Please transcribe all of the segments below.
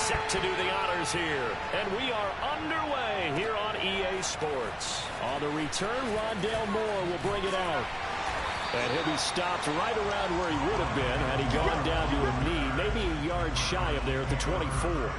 set to do the honors here. And we are underway here on EA Sports. On the return, Rondale Moore will bring it out. And he'll be stopped right around where he would have been had he gone down to a knee, maybe a yard shy of there at the 24.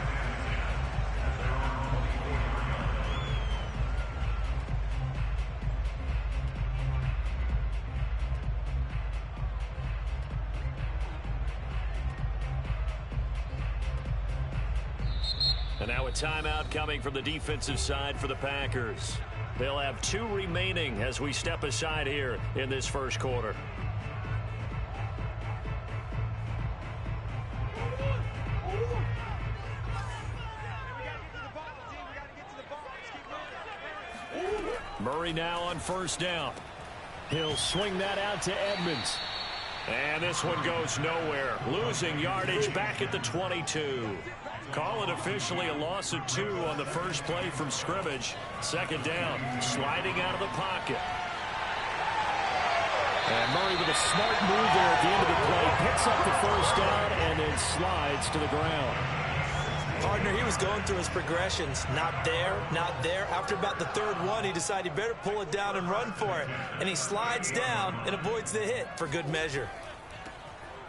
And now a timeout coming from the defensive side for the Packers. They'll have 2 remaining as we step aside here in this first quarter. Murray now on first down. He'll swing that out to Edmonds. And this one goes nowhere. Losing yardage back at the 22. Call it officially a loss of 2 on the first play from scrimmage. Second down, sliding out of the pocket. And Murray with a smart move there at the end of the play. Picks up the first down and then slides to the ground. Partner, he was going through his progressions. Not there, not there. After about the third one, he decided he better pull it down and run for it. And he slides down and avoids the hit for good measure.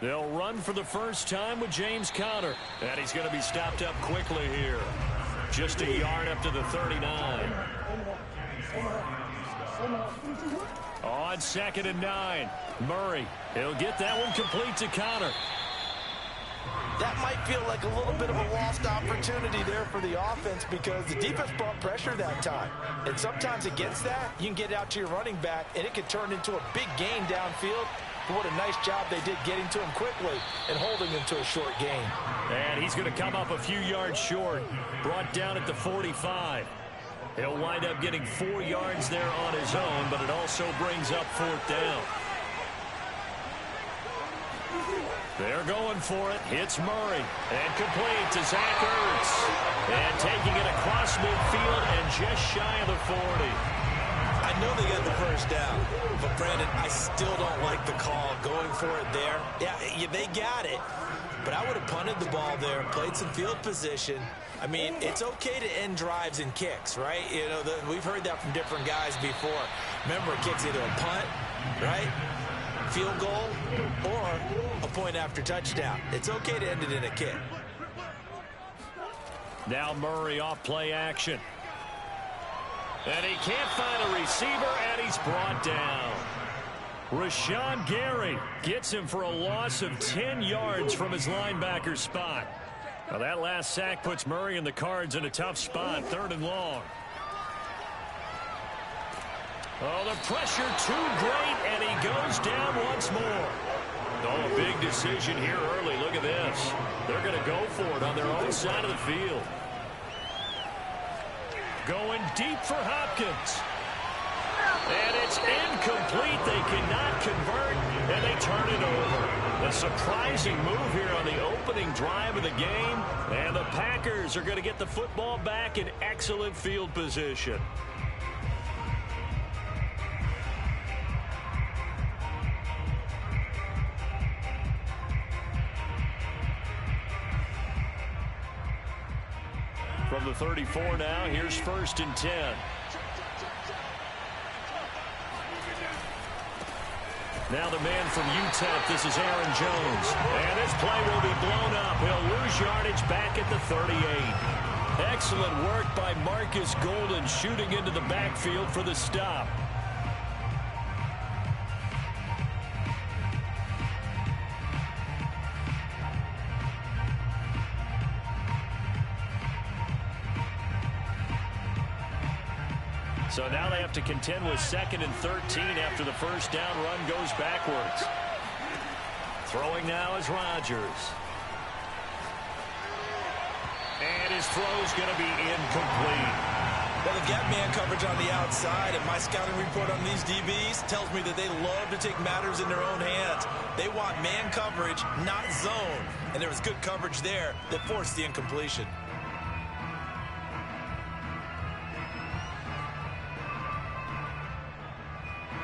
They'll run for the first time with James Conner. And he's going to be stopped up quickly here. Just a yard up to the 39. On 2nd and 9. Murray. He'll get that one complete to Conner. That might feel like a little bit of a lost opportunity there for the offense because the defense brought pressure that time. And sometimes against that, you can get out to your running back, and it could turn into a big gain downfield. But what a nice job they did getting to him quickly and holding him to a short gain. And he's going to come up a few yards short. Brought down at the 45. He'll wind up getting 4 yards there on his own, but it also brings up 4th down. They're going for it. Hits Murray. And complete to Zach Ertz. And taking it across midfield and just shy of the 40. I know they got the first down, but Brandon, I still don't like the call going for it there. Yeah, they got it, but I would have punted the ball there, played some field position. I mean, it's okay to end drives and kicks, right? You know, we've heard that from different guys before. Remember, a kick's either a punt, right? Field goal, or a point after touchdown. It's okay to end it in a kick. Now Murray off play action. And he can't find a receiver, and he's brought down. Rashawn Gary gets him for a loss of 10 yards from his linebacker spot. Now that last sack puts Murray and the Cards in a tough spot, 3rd and long. Oh, the pressure too great, and he goes down once more. Oh, a big decision here early. Look at this. They're going to go for it on their own side of the field. Going deep for Hopkins. And it's incomplete. They cannot convert, and they turn it over. A surprising move here on the opening drive of the game, and the Packers are going to get the football back in excellent field position. From the 34 now, here's 1st and 10. Now the man from UTEP, this is Aaron Jones. And this play will be blown up. He'll lose yardage back at the 38. Excellent work by Marcus Golden shooting into the backfield for the stop. So now they have to contend with 2nd and 13 after the first down run goes backwards. Throwing now is Rodgers. And his throw's going to be incomplete. Well, they've got man coverage on the outside, and my scouting report on these DBs tells me that they love to take matters in their own hands. They want man coverage, not zone. And there was good coverage there that forced the incompletion.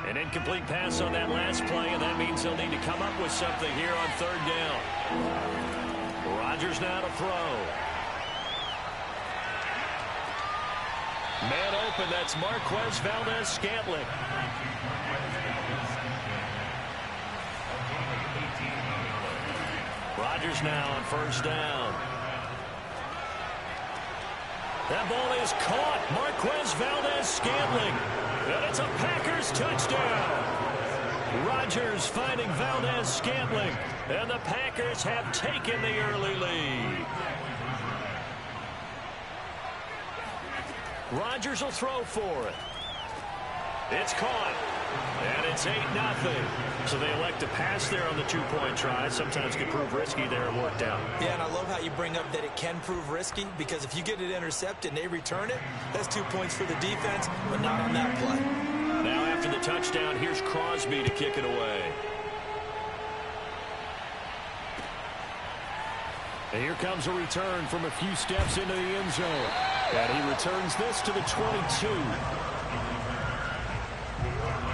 An incomplete pass on that last play, and that means he'll need to come up with something here on 3rd down. Rodgers now to throw. Man open, that's Marquez Valdez-Scantling. Rodgers now on first down. That ball is caught. Marquez Valdez-Scantling. And it's a Packers touchdown. Rodgers finding Valdez-Scantling. And the Packers have taken the early lead. Rodgers will throw for it. It's caught. And it's 8-0. So they elect to pass there on the two-point try. Sometimes can prove risky there. It worked out. Yeah, and I love how you bring up that it can prove risky, because if you get it intercepted and they return it, that's 2 points for the defense, but not on that play. Now after the touchdown, here's Crosby to kick it away. And here comes a return from a few steps into the end zone. And he returns this to the 22.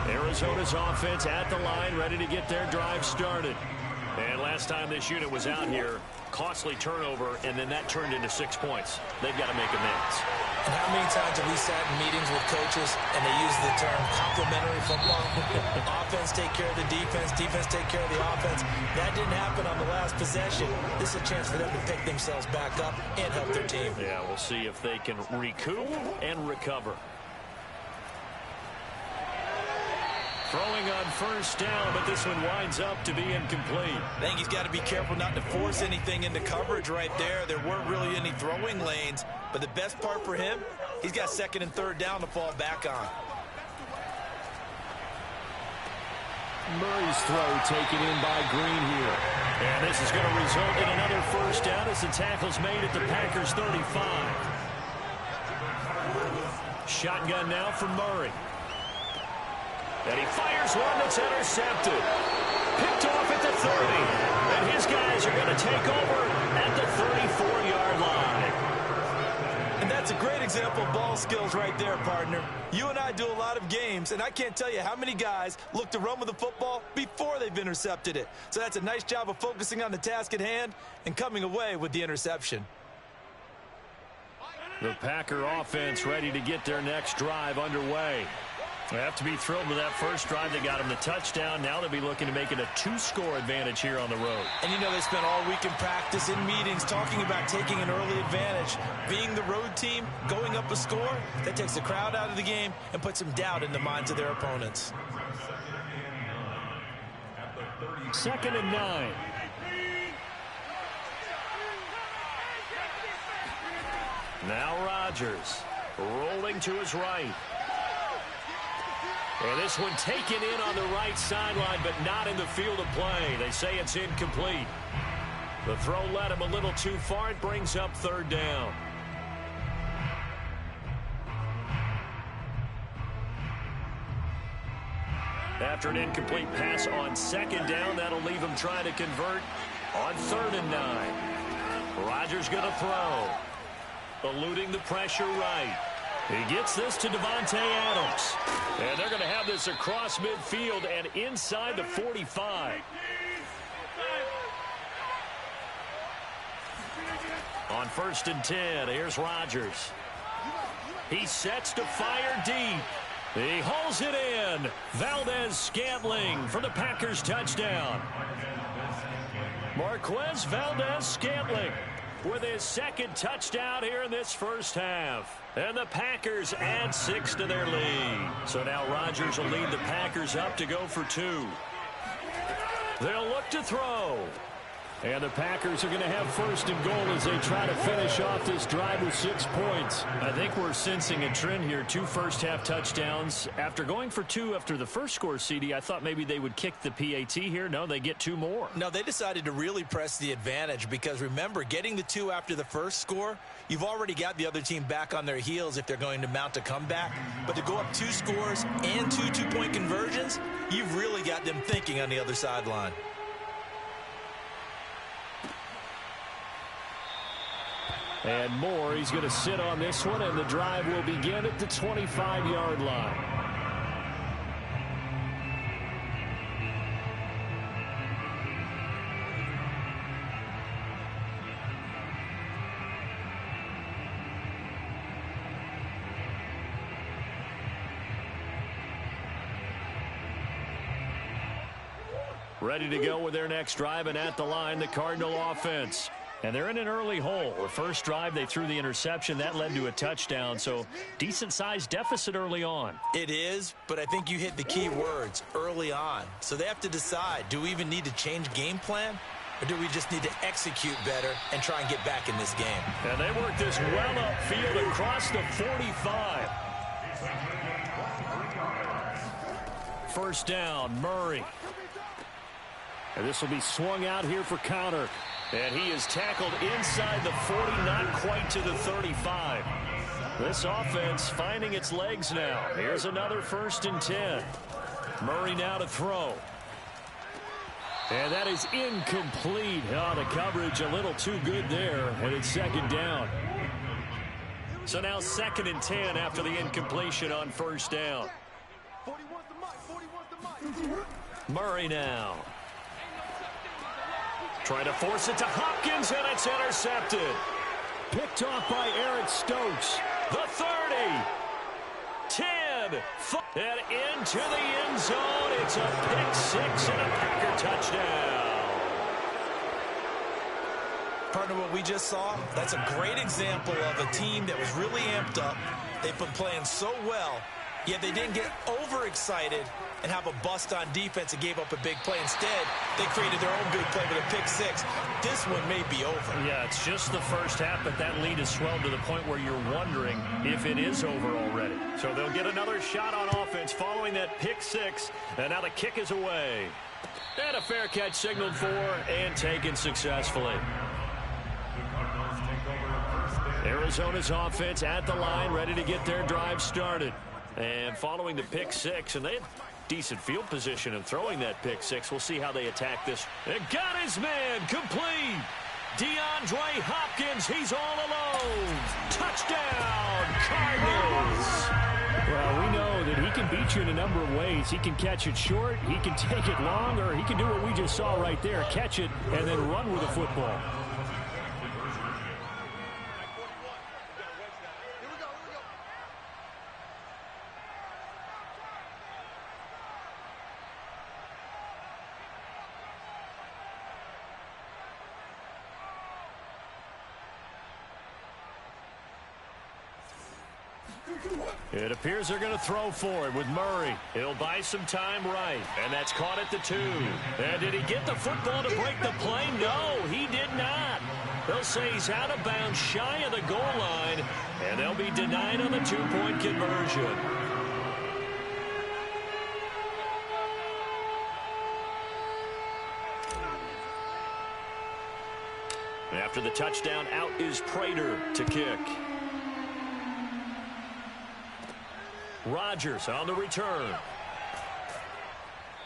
Arizona's offense at the line, ready to get their drive started. And last time this unit was out here, costly turnover, and then that turned into 6 points. They've got to make amends. And how many times have we sat in meetings with coaches and they use the term complementary football? Offense take care of the defense, defense take care of the offense. That didn't happen on the last possession. This is a chance for them to pick themselves back up and help their team. Yeah, we'll see if they can recoup and recover. Throwing on first down, but this one winds up to be incomplete. I think he's got to be careful not to force anything into coverage right there. There weren't really any throwing lanes, but the best part for him, he's got second and third down to fall back on. Murray's throw taken in by Green here. And this is going to result in another first down as the tackle's made at the Packers 35. Shotgun now from Murray. And he fires one that's intercepted. Picked off at the 30. And his guys are going to take over at the 34-yard line. And that's a great example of ball skills right there, partner. You and I do a lot of games, and I can't tell you how many guys look to run with the football before they've intercepted it. So that's a nice job of focusing on the task at hand and coming away with the interception. The Packer offense ready to get their next drive underway. They have to be thrilled with that first drive. They got him the touchdown. Now they'll be looking to make it a 2-score advantage here on the road. And you know, they spent all week in practice, in meetings, talking about taking an early advantage. Being the road team, going up a score, that takes the crowd out of the game and puts some doubt in the minds of their opponents. 2nd and 9. Now Rodgers rolling to his right. And this one taken in on the right sideline, but not in the field of play. They say it's incomplete. The throw led him a little too far. It brings up third down. After an incomplete pass on second down, that'll leave him trying to convert on 3rd and 9. Rodgers going to throw. Eluding the pressure right. He gets this to Devontae Adams. And they're going to have this across midfield and inside the 45. On 1st and 10, here's Rodgers. He sets to fire deep. He hauls it in. Valdez-Scantling for the Packers touchdown. Marquez Valdez-Scantling with his second touchdown here in this first half. And the Packers add 6 to their lead. So now Rodgers will lead the Packers up to go for 2. They'll look to throw. And the Packers are going to have 1st and goal as they try to finish off this drive with 6 points. I think we're sensing a trend here. 2 first-half touchdowns. After going for 2 after the first score, CD, I thought maybe they would kick the PAT here. No, they get 2 more. No, they decided to really press the advantage because, remember, getting the 2 after the first score, you've already got the other team back on their heels if they're going to mount a comeback. But to go up 2 scores and 2 two-point conversions, you've really got them thinking on the other sideline. And Moore, he's going to sit on this one, and the drive will begin at the 25-yard line. Ready to go with their next drive, and at the line, the Cardinal offense. And they're in an early hole. The first drive, they threw the interception. That led to a touchdown, so decent-sized deficit early on. It is, but I think you hit the key words, early on. So they have to decide, do we even need to change game plan, or do we just need to execute better and try and get back in this game? And they work this well upfield across the 45. First down, Murray. And this will be swung out here for counter. And he is tackled inside the 40, not quite to the 35. This offense finding its legs now. Here's another 1st and 10. Murray now to throw. And that is incomplete. Oh, the coverage a little too good there, and it's 2nd down. So now 2nd and 10 after the incompletion on 1st down. Murray now. Trying to force it to Hopkins, and it's intercepted. Picked off by Eric Stokes. The 30. 10. And into the end zone. It's a pick 6 and a Packer touchdown. Partner, what we just saw, that's a great example of a team that was really amped up. They've been playing so well, yet they didn't get overexcited and have a bust on defense and gave up a big play. Instead, they created their own big play with a pick 6. This one may be over. Yeah, it's just the first half, but that lead has swelled to the point where you're wondering if it is over already. So they'll get another shot on offense following that pick 6, and now the kick is away. And a fair catch signaled for and taken successfully. Arizona's offense at the line, ready to get their drive started. And following the pick 6, and they had decent field position in throwing that pick 6. We'll see how they attack this. And got his man complete. DeAndre Hopkins, he's all alone. Touchdown, Cardinals. Well, we know that he can beat you in a number of ways. He can catch it short, he can take it long, or he can do what we just saw right there, catch it and then run with the football. It appears they're going to throw for it with Murray. He'll buy some time right, and that's caught at the 2. And did he get the football to break the play? No, he did not. They'll say he's out of bounds shy of the goal line, and they'll be denied on the 2-point conversion. After the touchdown, out is Prater to kick. Rodgers on the return.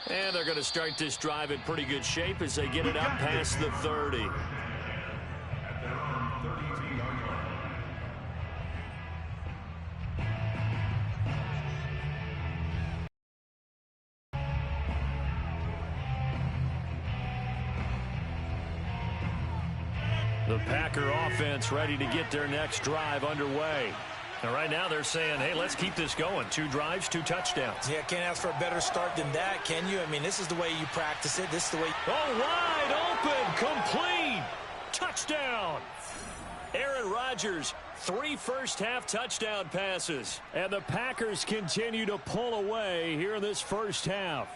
And they're going to start this drive in pretty good shape as they get it up past the 30. The Packer offense ready to get their next drive underway. And right now they're saying, hey, let's keep this going. 2 drives, 2 touchdowns. Yeah, can't ask for a better start than that, can you? I mean, this is the way you practice it. This is the way. Oh, wide open, complete, touchdown. Aaron Rodgers, 3 first-half touchdown passes. And the Packers continue to pull away here in this first half.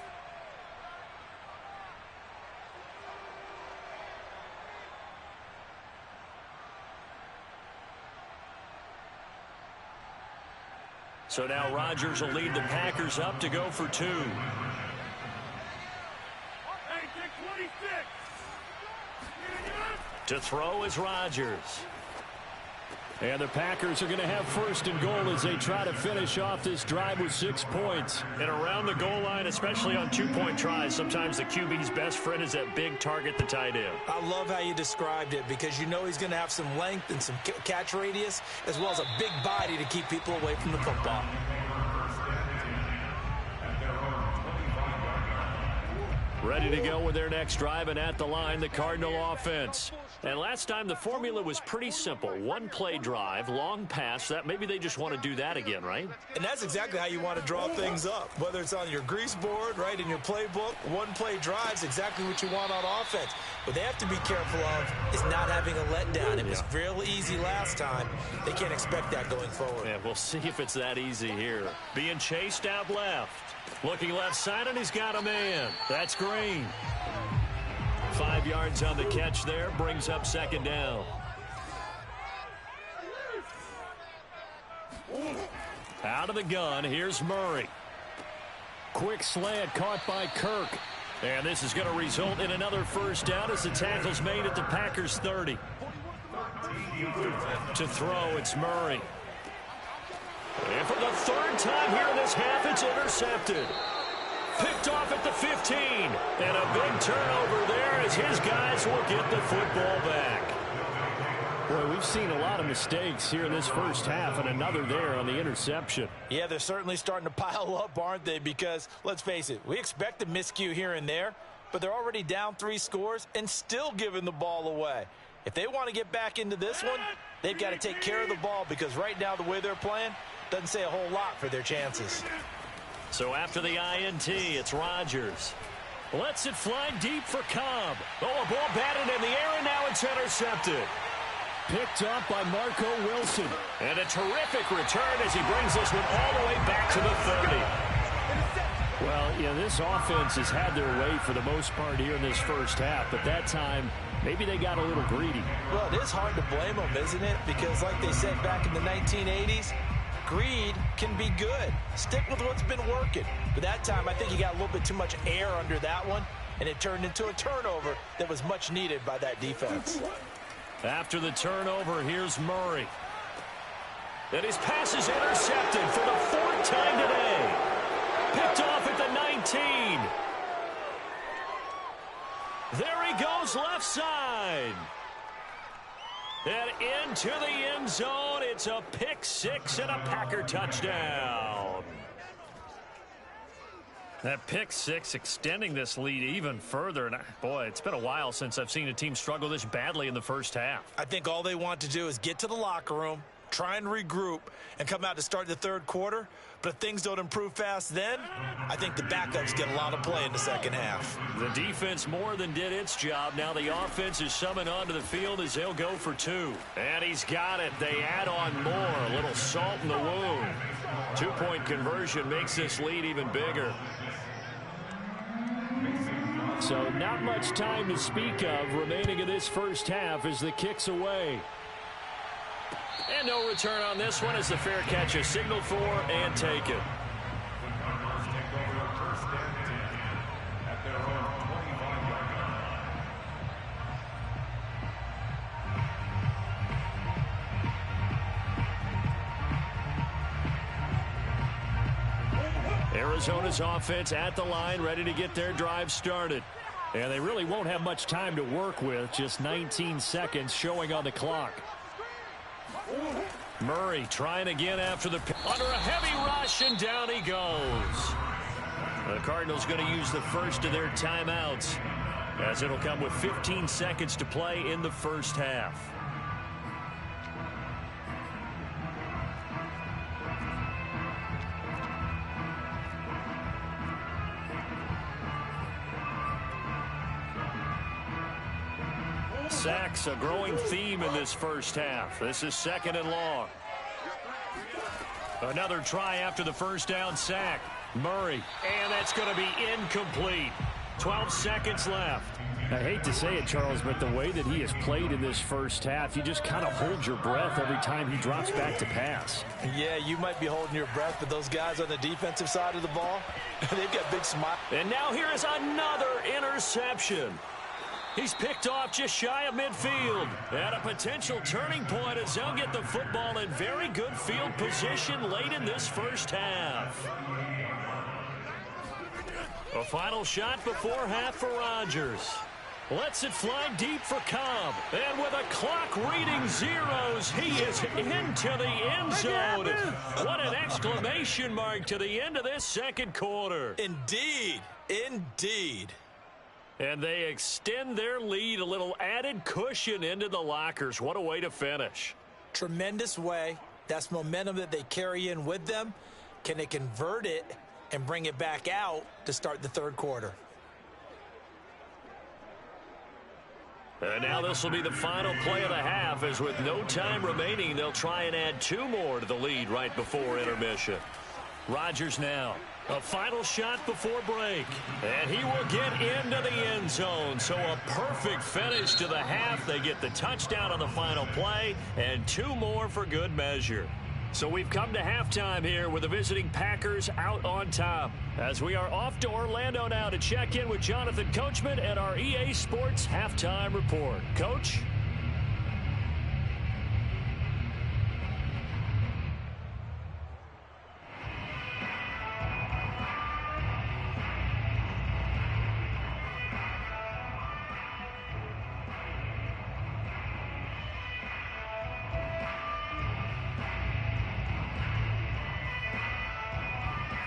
So now Rodgers will lead the Packers up to go for 2. To throw is Rodgers. And the Packers are going to have 1st and goal as they try to finish off this drive with 6 points. And around the goal line, especially on 2-point tries, sometimes the QB's best friend is that big target, the tight end. I love how you described it because you know he's going to have some length and some catch radius as well as a big body to keep people away from the football. Ready to go with their next drive, and at the line, the Cardinal offense. And last time, the formula was pretty simple. One-play drive, long pass. That maybe they just want to do that again, right? And that's exactly how you want to draw things up. Whether it's on your grease board, right, in your playbook, one-play drive's exactly what you want on offense. What they have to be careful of is not having a letdown. It was real easy last time. They can't expect that going forward. Yeah, we'll see if it's that easy here. Being chased out left. Looking left side, and he's got a man. That's Green. 5 yards on the catch there, brings up second down. Out of the gun, here's Murray. Quick slant caught by Kirk. And this is going to result in another first down as the tackle's made at the Packers 30. To throw, it's Murray. And for the third time here in this half, it's intercepted. Picked off at the 15. And a big turnover there as his guys will get the football back. Boy, we've seen a lot of mistakes here in this first half, and another there on the interception. Yeah, they're certainly starting to pile up, aren't they? Because, let's face it, we expect a miscue here and there, but they're already down 3 scores and still giving the ball away. If they want to get back into this one, they've got to take care of the ball, because right now the way they're playing doesn't say a whole lot for their chances. So after the INT, it's Rodgers. Lets it fly deep for Cobb. Oh, a ball batted in the air, and now it's intercepted. Picked up by Marco Wilson. And a terrific return as he brings this one all the way back to the 30. Well, yeah, this offense has had their way for the most part here in this first half, but that time, maybe they got a little greedy. Well, it is hard to blame them, isn't it? Because like they said back in the 1980s, greed can be good. Stick with what's been working. But that time, I think you got a little bit too much air under that one, and it turned into a turnover that was much needed by that defense. After the turnover, here's Murray. And his pass is intercepted for the 4th time today. Picked off at the 19. There he goes left side. And into the end zone. It's a pick 6 and a Packer touchdown. That pick 6 extending this lead even further. And boy, it's been a while since I've seen a team struggle this badly in the first half. I think all they want to do is get to the locker room, try and regroup, and come out to start the third quarter. But if things don't improve fast then, I think the backups get a lot of play in the second half. The defense more than did its job. Now the offense is summoned onto the field as they'll go for 2. And he's got it. They add on more. A little salt in the wound. 2-point conversion makes this lead even bigger. So not much time to speak of remaining in this first half as the kick's away. And no return on this one as the fair catch is signaled for and taken. Arizona's offense at the line, ready to get their drive started. And they really won't have much time to work with, just 19 seconds showing on the clock. Murray trying again after the under a heavy rush, and down he goes. The Cardinals going to use the first of their timeouts as it'll come with 15 seconds to play in the first half. Sacks, a growing theme in this first half. This is 2nd and long. Another try after the first down sack. Murray, and that's going to be incomplete. 12 seconds left. I hate to say it, Charles, but the way that he has played in this first half, you just kind of hold your breath every time he drops back to pass. Yeah, you might be holding your breath, but those guys on the defensive side of the ball, they've got big smiles. And now here is another interception. He's picked off just shy of midfield. At a potential turning point as they'll get the football in very good field position late in this first half. A final shot before half for Rodgers. Lets it fly deep for Cobb. And with a clock reading zeros, he is into the end zone. What an exclamation mark to the end of this second quarter. Indeed. Indeed. And they extend their lead, a little added cushion into the lockers. What a way to finish. Tremendous way. That's momentum that they carry in with them. Can they convert it and bring it back out to start the third quarter? And now this will be the final play of the half, as with no time remaining, they'll try and add 2 more to the lead right before intermission. Rodgers now. A final shot before break. And he will get into the end zone. So a perfect finish to the half. They get the touchdown on the final play, and 2 more for good measure. So we've come to halftime here with the visiting Packers out on top. As we are off to Orlando now to check in with Jonathan Coachman at our EA Sports Halftime Report. Coach?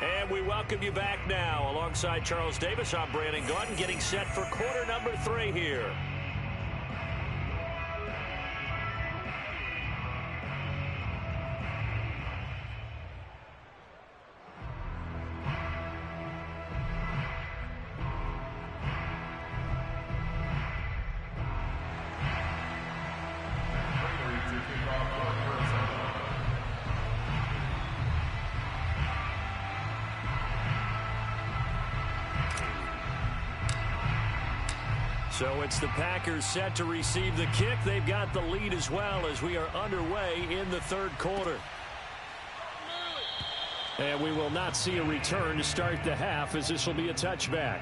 And we welcome you back now. Alongside Charles Davis, I'm Brandon Gaudin, getting set for quarter number 3 here. So it's the Packers set to receive the kick. They've got the lead as well as we are underway in the third quarter. And we will not see a return to start the half, as this will be a touchback.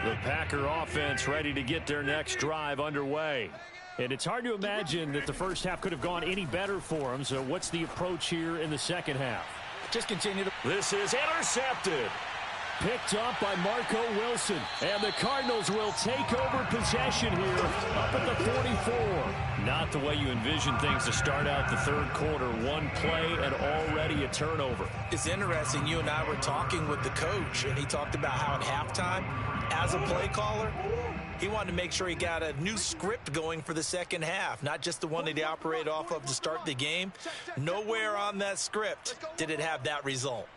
The Packer offense ready to get their next drive underway. And it's hard to imagine that the first half could have gone any better for them. So what's the approach here in the second half? Just continue to... This is intercepted. Picked up by Marco Wilson. And the Cardinals will take over possession here up at the 44. Not the way you envision things to start out the third quarter. One play and already a turnover. It's interesting. You and I were talking with the coach, and he talked about how at halftime, as a play caller, he wanted to make sure he got a new script going for the second half, not just the one that he operated off of to start the game. Nowhere on that script did it have that result.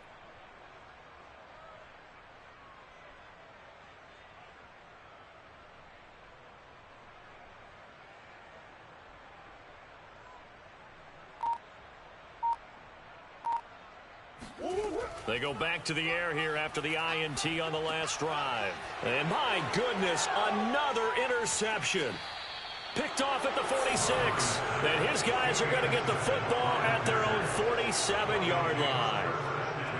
They go back to the air here after the INT on the last drive. And my goodness, another interception. Picked off at the 46. And his guys are going to get the football at their own 47-yard line.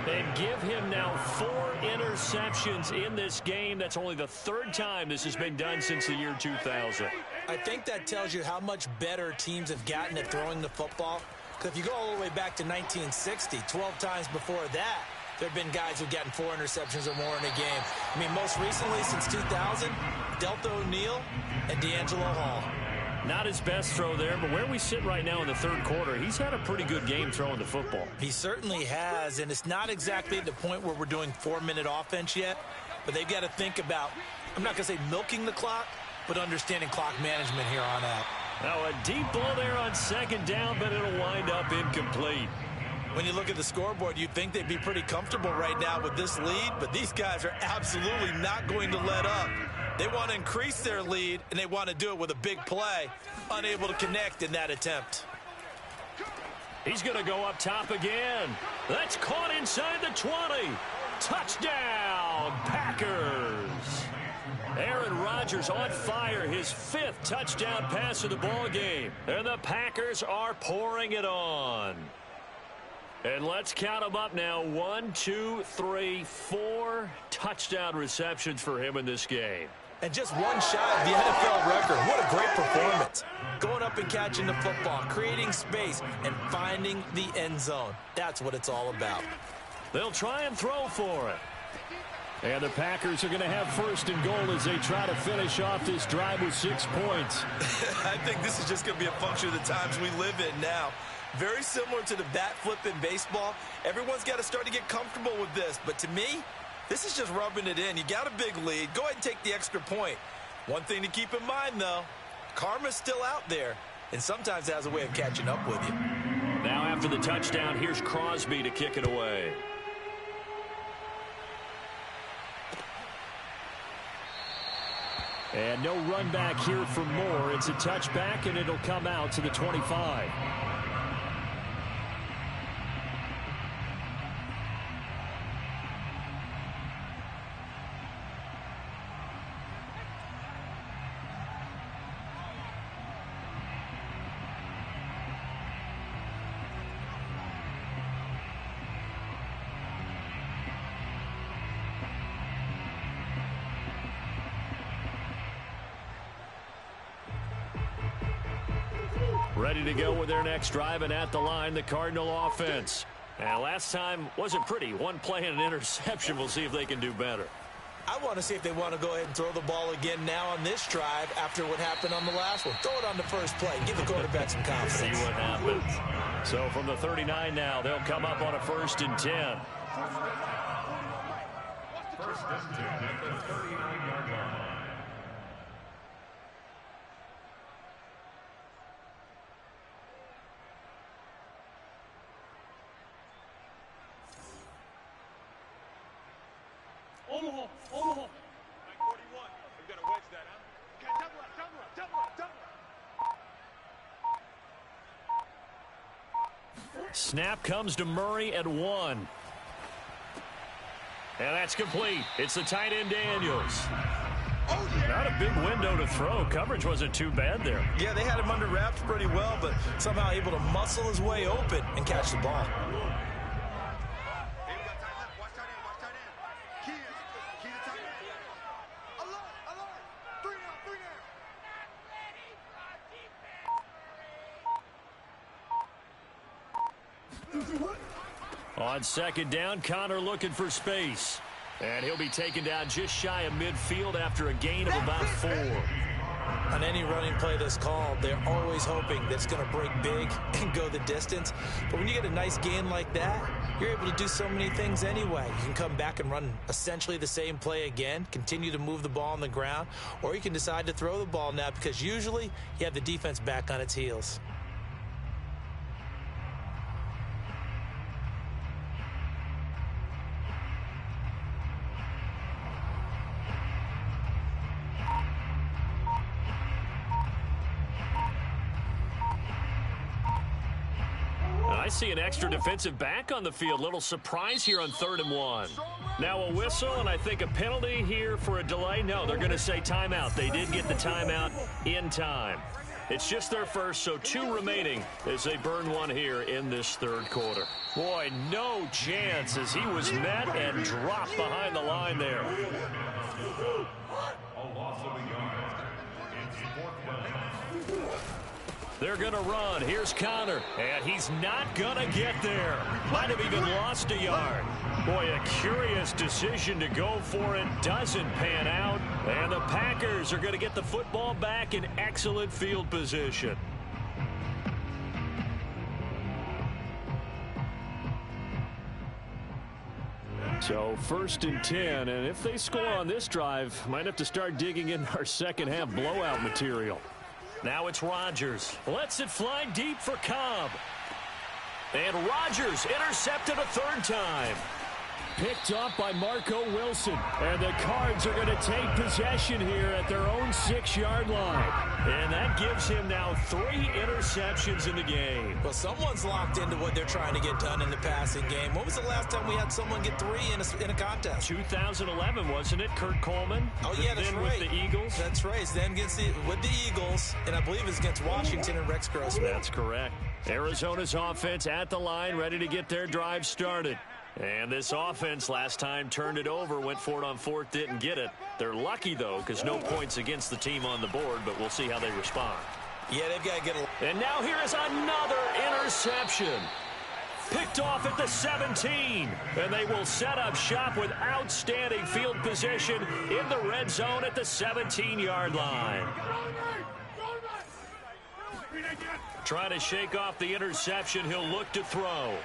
And give him now 4 interceptions in this game. That's only the 3rd time this has been done since the year 2000. I think that tells you how much better teams have gotten at throwing the football. Because if you go all the way back to 1960, 12 times before that, there have been guys who've gotten 4 interceptions or more in a game. I mean, most recently, since 2000, Delta O'Neal and D'Angelo Hall. Not his best throw there, but where we sit right now in the third quarter, he's had a pretty good game throwing the football. He certainly has, and it's not exactly at the point where we're doing 4-minute offense yet, but they've got to think about, I'm not going to say milking the clock, but understanding clock management here on out. Now a deep ball there on second down, but it'll wind up incomplete. When you look at the scoreboard, you'd think they'd be pretty comfortable right now with this lead, but these guys are absolutely not going to let up. They want to increase their lead, and they want to do it with a big play. Unable to connect in that attempt. He's going to go up top again. That's caught inside the 20. Touchdown, Packers. Aaron Rodgers on fire, his 5th touchdown pass of the ball game. And the Packers are pouring it on. And let's count them up now. 1, 2, 3, 4 touchdown receptions for him in this game. And just one shy of the NFL record. What a great performance. Going up and catching the football, creating space, and finding the end zone. That's what it's all about. They'll try and throw for it. And the Packers are going to have first and goal as they try to finish off this drive with 6 points. I think this is just going to be a function of the times we live in now. Very similar to the bat flip in baseball. Everyone's got to start to get comfortable with this. But to me, this is just rubbing it in. You got a big lead. Go ahead and take the extra point. One thing to keep in mind, though, karma's still out there, and sometimes has a way of catching up with you. Now after the touchdown, here's Crosby to kick it away. And no run back here for Moore. It's a touchback, and it'll come out to the 25. Ready to go with their next drive, and at the line, the Cardinal offense. And last time wasn't pretty. One play and an interception. We'll see if they can do better. I want to see if they want to go ahead and throw the ball again now on this drive after what happened on the last one. Throw it on the first play. Give the quarterback some confidence. See what happens. So from the 39 now, they'll come up on a 1st and 10. First and 10 at the 39-yard line. Omaha. 941. We've got to wedge that, huh? Okay, double up. Snap comes to Murray at 1. And that's complete. It's the tight end Daniels. Oh, yeah. Not a big window to throw. Coverage wasn't too bad there. Yeah, they had him under wraps pretty well, but somehow able to muscle his way open and catch the ball. On second down, Connor looking for space. And he'll be taken down just shy of midfield after a gain of about 4. On any running play that's called, they're always hoping that it's going to break big and go the distance. But when you get a nice gain like that, you're able to do so many things anyway. You can come back and run essentially the same play again, continue to move the ball on the ground, or you can decide to throw the ball now because usually you have the defense back on its heels. I see an extra defensive back on the field. Little surprise here on 3rd and 1. Now a whistle, and I think a penalty here for a delay. No, they're going to say timeout. They did get the timeout in time. It's just their first, so 2 remaining as they burn one here in this 3rd quarter. Boy, no chance as he was met and dropped behind the line there. A loss of a yard. It's 4th down. They're going to run. Here's Connor, and he's not going to get there. Might have even lost a yard. Boy, a curious decision to go for it. Doesn't pan out, and the Packers are going to get the football back in excellent field position. So 1st and 10, and if they score on this drive, might have to start digging in our second half blowout material. Now it's Rodgers. Lets it fly deep for Cobb. And Rodgers intercepted a 3rd time. Picked off by Marco Wilson. And the Cards are going to take possession here at their own 6-yard line. And that gives him now 3 interceptions in the game. Well, someone's locked into what they're trying to get done in the passing game. When was the last time we had someone get 3 in a contest? 2011, wasn't it? Kurt Coleman. Oh, yeah, that's right. With the Eagles. That's right. It's then with the Eagles, and I believe it's against Washington and Rex Grossman. That's correct. Arizona's offense at the line, ready to get their drive started. And this offense last time turned it over, went for it on 4th, didn't get it. They're lucky, though, because no points against the team on the board, but we'll see how they respond. Yeah, they've got to get a... And now here is another interception. Picked off at the 17. And they will set up shop with outstanding field position in the red zone at the 17-yard line. Trying to shake off the interception. He'll look to throw.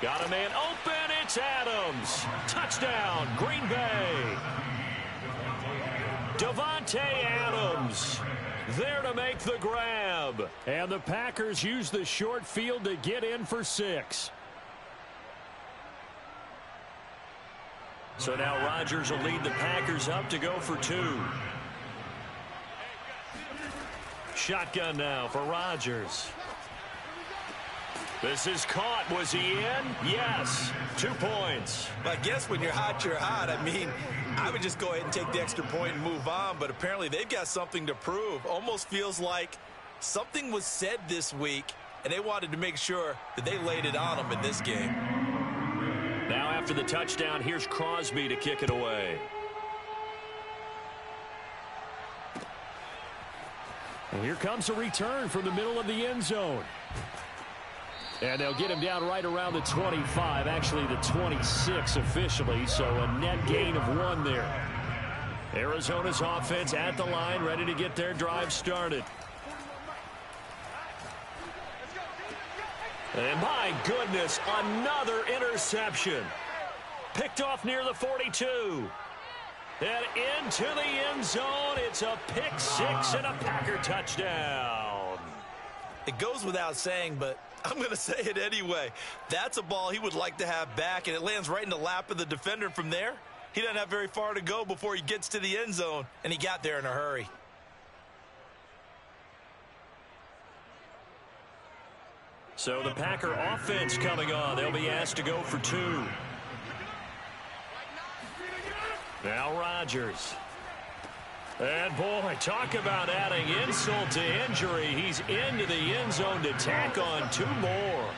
Got a man open. It's Adams. Touchdown, Green Bay. Davante Adams there to make the grab. And the Packers use the short field to get in for 6. So now Rodgers will lead the Packers up to go for 2. Shotgun now for Rodgers. This is caught. Was he in? Yes. 2 points. I guess when you're hot, you're hot. I mean, I would just go ahead and take the extra point and move on, but apparently they've got something to prove. Almost feels like something was said this week, and they wanted to make sure that they laid it on them in this game. Now after the touchdown, here's Crosby to kick it away. And here comes a return from the middle of the end zone. And they'll get him down right around the 25, actually the 26 officially, so a net gain of 1 there. Arizona's offense at the line, ready to get their drive started. And my goodness, another interception. Picked off near the 42. And into the end zone, it's a pick 6 and a Packer touchdown. It goes without saying, but I'm going to say it anyway. That's a ball he would like to have back, and it lands right in the lap of the defender from there. He doesn't have very far to go before he gets to the end zone, and he got there in a hurry. So the Packer offense coming on. They'll be asked to go for 2. Now Rodgers. And boy, talk about adding insult to injury. He's into the end zone to tack on 2 more.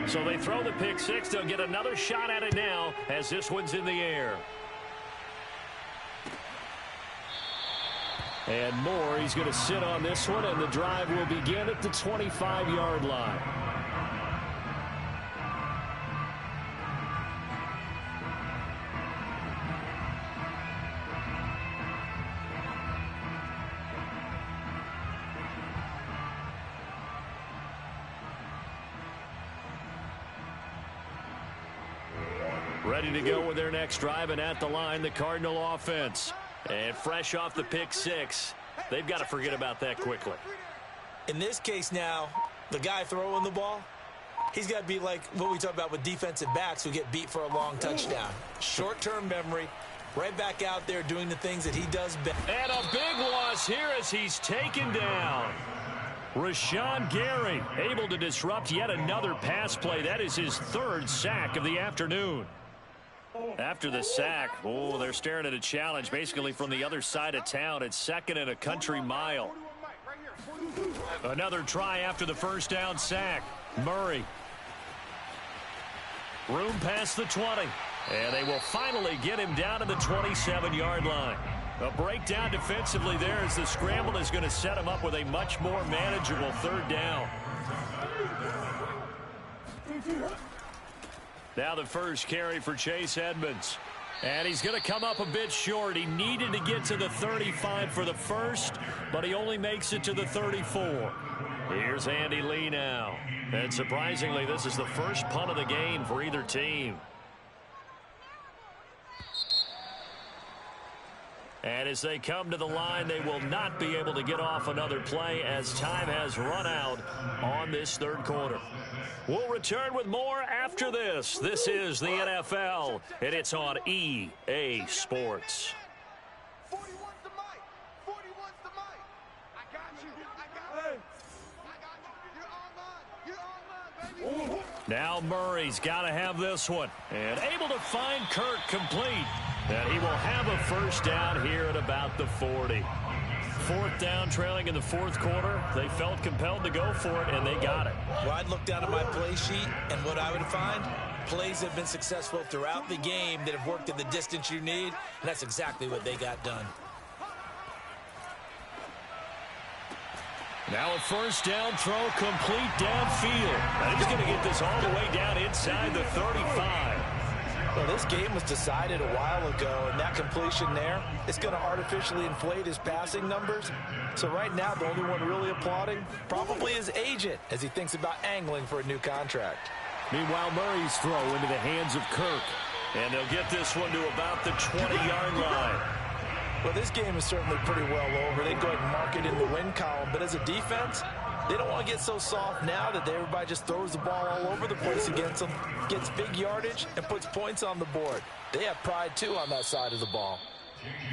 So they throw the pick 6. They'll get another shot at it now as this one's in the air. And Moore, he's going to sit on this one, and the drive will begin at the 25-yard line. Ready to go with their next drive, and at the line, the Cardinal offense. And fresh off the pick 6, they've got to forget about that quickly. In this case now, the guy throwing the ball, he's got to be like what we talk about with defensive backs who get beat for a long touchdown. Short-term memory, right back out there doing the things that he does best. And a big loss here as he's taken down. Rashawn Gary able to disrupt yet another pass play. That is his 3rd sack of the afternoon. After the sack, they're staring at a challenge basically from the other side of town. It's 2nd and a country mile. Another try after the first down sack. Murray. Room past the 20. And they will finally get him down to the 27-yard line. A breakdown defensively there as the scramble is going to set him up with a much more manageable 3rd down. Now the first carry for Chase Edmonds. And he's going to come up a bit short. He needed to get to the 35 for the first, but he only makes it to the 34. Here's Andy Lee now. And surprisingly, this is the first punt of the game for either team. And as they come to the line, they will not be able to get off another play as time has run out on this 3rd quarter. We'll return with more after this. This is the NFL, and it's on EA Sports. 41's the mic. 41's the mic. I got you. I got you. I got you. You're online. You're online, baby. Now Murray's got to have this one. And able to find Kirk complete. And he will have a first down here at about the 40. Fourth down, trailing in the fourth quarter. They felt compelled to go for it, and they got it. Well, I'd look down at my play sheet, and what I would find, plays have been successful throughout the game that have worked in the distance you need, and that's exactly what they got done. Now a first down throw, complete downfield. And he's going to get this all the way down inside the 35. Well, this game was decided a while ago, and that completion there, it's going to artificially inflate his passing numbers. So right now, the only one really applauding probably his agent as he thinks about angling for a new contract. Meanwhile, Murray's throw into the hands of Kirk. And they'll get this one to about the 20-yard line. Well, this game is certainly pretty well over. They'd go ahead and mark it in the win column. But as a defense, they don't want to get so soft now that everybody just throws the ball all over the place against them, gets big yardage, and puts points on the board. They have pride, too, on that side of the ball.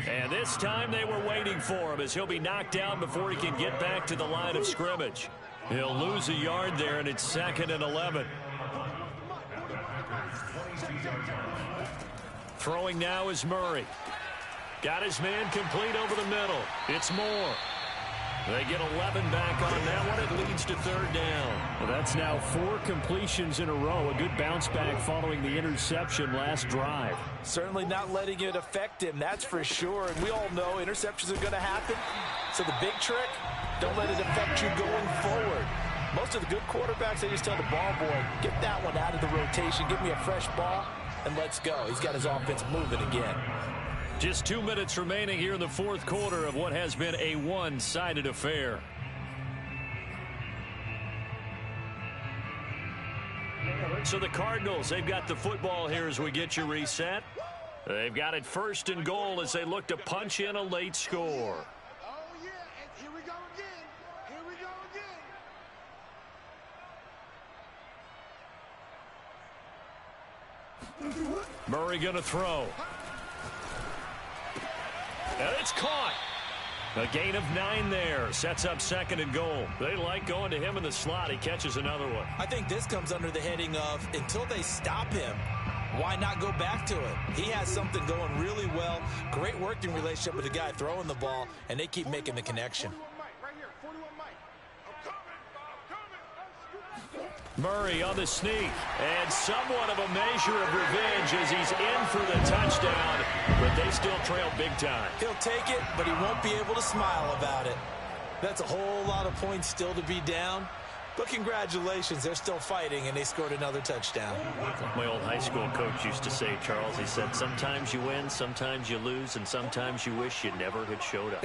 And this time they were waiting for him as he'll be knocked down before he can get back to the line of scrimmage. He'll lose a yard there, and it's 2nd and 11. Throwing now is Murray. Got his man complete over the middle. It's Moore. They get 11 back on that one. It leads to 3rd down. Well, that's now 4 completions in a row. A good bounce back following the interception last drive. Certainly not letting it affect him, that's for sure. And we all know interceptions are going to happen. So the big trick, don't let it affect you going forward. Most of the good quarterbacks, they just tell the ball boy, get that one out of the rotation, give me a fresh ball, and let's go. He's got his offense moving again. Just 2 minutes remaining here in the fourth quarter of what has been a one-sided affair. So the Cardinals, they've got the football here as we get you reset. They've got it 1st and goal as they look to punch in a late score. Oh, yeah, and here we go again. Here we go again. Murray going to throw. And it's caught. A gain of 9 there. Sets up 2nd and goal. They like going to him in the slot. He catches another one. I think this comes under the heading of until they stop him, why not go back to it? He has something going really well. Great working relationship with the guy throwing the ball, and they keep making the connection. Murray on the sneak, and somewhat of a measure of revenge as he's in for the touchdown, but they still trail big time. He'll take it, but he won't be able to smile about it. That's a whole lot of points still to be down, but congratulations, they're still fighting, and they scored another touchdown. My old high school coach used to say, Charles, he said, sometimes you win, sometimes you lose, and sometimes you wish you never had showed up.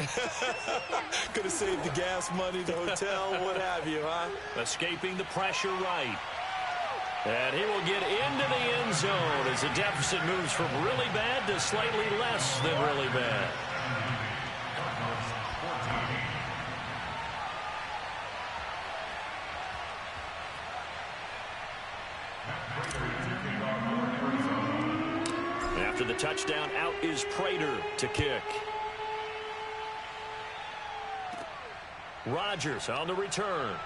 Could have saved the gas money, the hotel, what have you, huh? Escaping the pressure right. And he will get into the end zone as the deficit moves from really bad to slightly less than really bad. After the touchdown, out is Prater to kick. Rodgers on the return.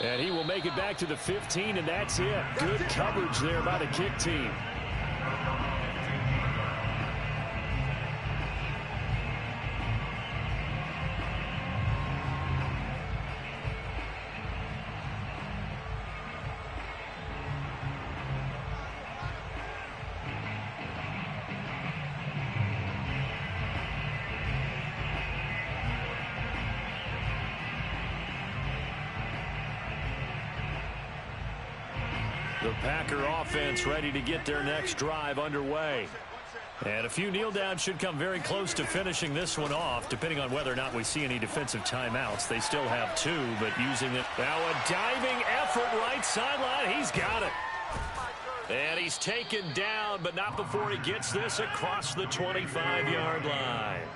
And he will make it back to the 15, and that's it. Good coverage there by the kick team. The Packer offense ready to get their next drive underway. And a few kneel downs should come very close to finishing this one off, depending on whether or not we see any defensive timeouts. They still have 2, but using it. Now a diving effort right sideline. He's got it. And he's taken down, but not before he gets this across the 25-yard line.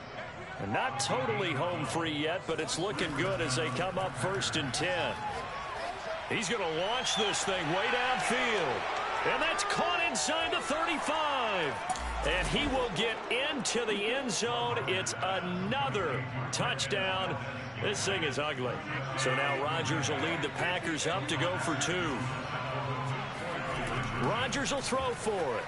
And not totally home free yet, but it's looking good as they come up 1st and 10. He's going to launch this thing way downfield. And that's caught inside the 35. And he will get into the end zone. It's another touchdown. This thing is ugly. So now Rodgers will lead the Packers up to go for 2. Rodgers will throw for it.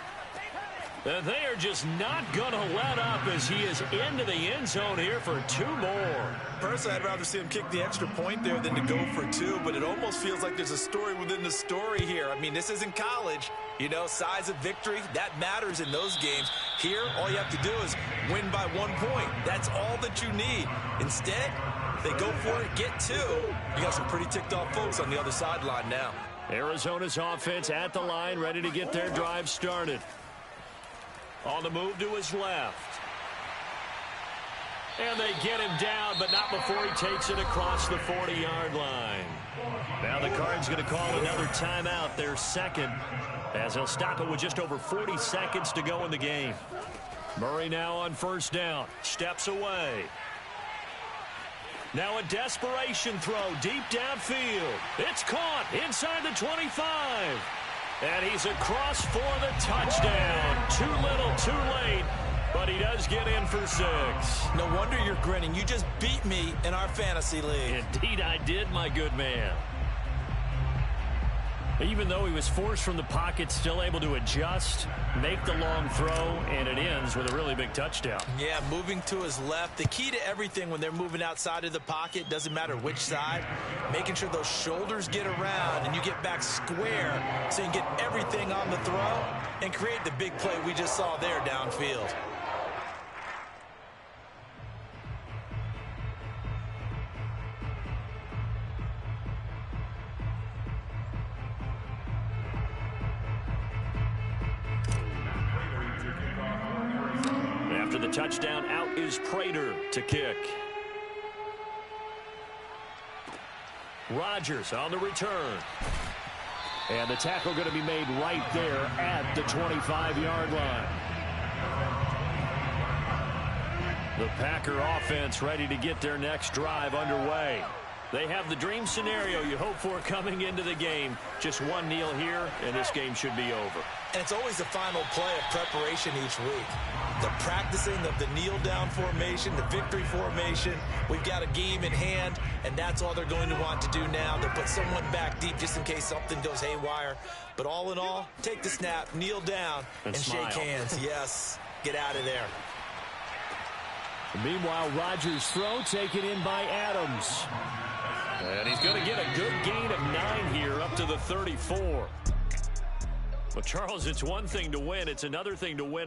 And they are just not going to let up as he is into the end zone here for 2 more. Personally, I'd rather see him kick the extra point there than to go for 2, but it almost feels like there's a story within the story here. I mean, this isn't college. You know, size of victory, that matters in those games. Here, all you have to do is win by 1 point. That's all that you need. Instead, if they go for it, get 2. You got some pretty ticked off folks on the other sideline now. Arizona's offense at the line, ready to get their drive started. On the move to his left. And they get him down, but not before he takes it across the 40-yard line. Now the Cards going to call another timeout, their second, as he'll stop it with just over 40 seconds to go in the game. Murray now on first down, steps away. Now a desperation throw deep downfield. It's caught inside the 25. And he's across for the touchdown. Too little, too late. But he does get in for 6. No wonder you're grinning. You just beat me in our fantasy league. Indeed I did, my good man. Even though he was forced from the pocket, still able to adjust, make the long throw, and it ends with a really big touchdown. Yeah, moving to his left. The key to everything when they're moving outside of the pocket, doesn't matter which side, making sure those shoulders get around and you get back square so you can get everything on the throw and create the big play we just saw there downfield. After the touchdown, out is Prater to kick. Rodgers on the return. And the tackle going to be made right there at the 25-yard line. The Packer offense ready to get their next drive underway. They have the dream scenario you hope for coming into the game. Just one kneel here, and this game should be over. And it's always the final play of preparation each week. The practicing of the kneel-down formation, the victory formation. We've got a game in hand, and that's all they're going to want to do now. They'll put someone back deep just in case something goes haywire. But all in all, take the snap, kneel down, and shake hands. Yes, get out of there. Meanwhile, Rodgers' throw taken in by Adams. And he's going to get a good gain of 9 here up to the 34. Well, Charles, it's one thing to win. It's another thing to win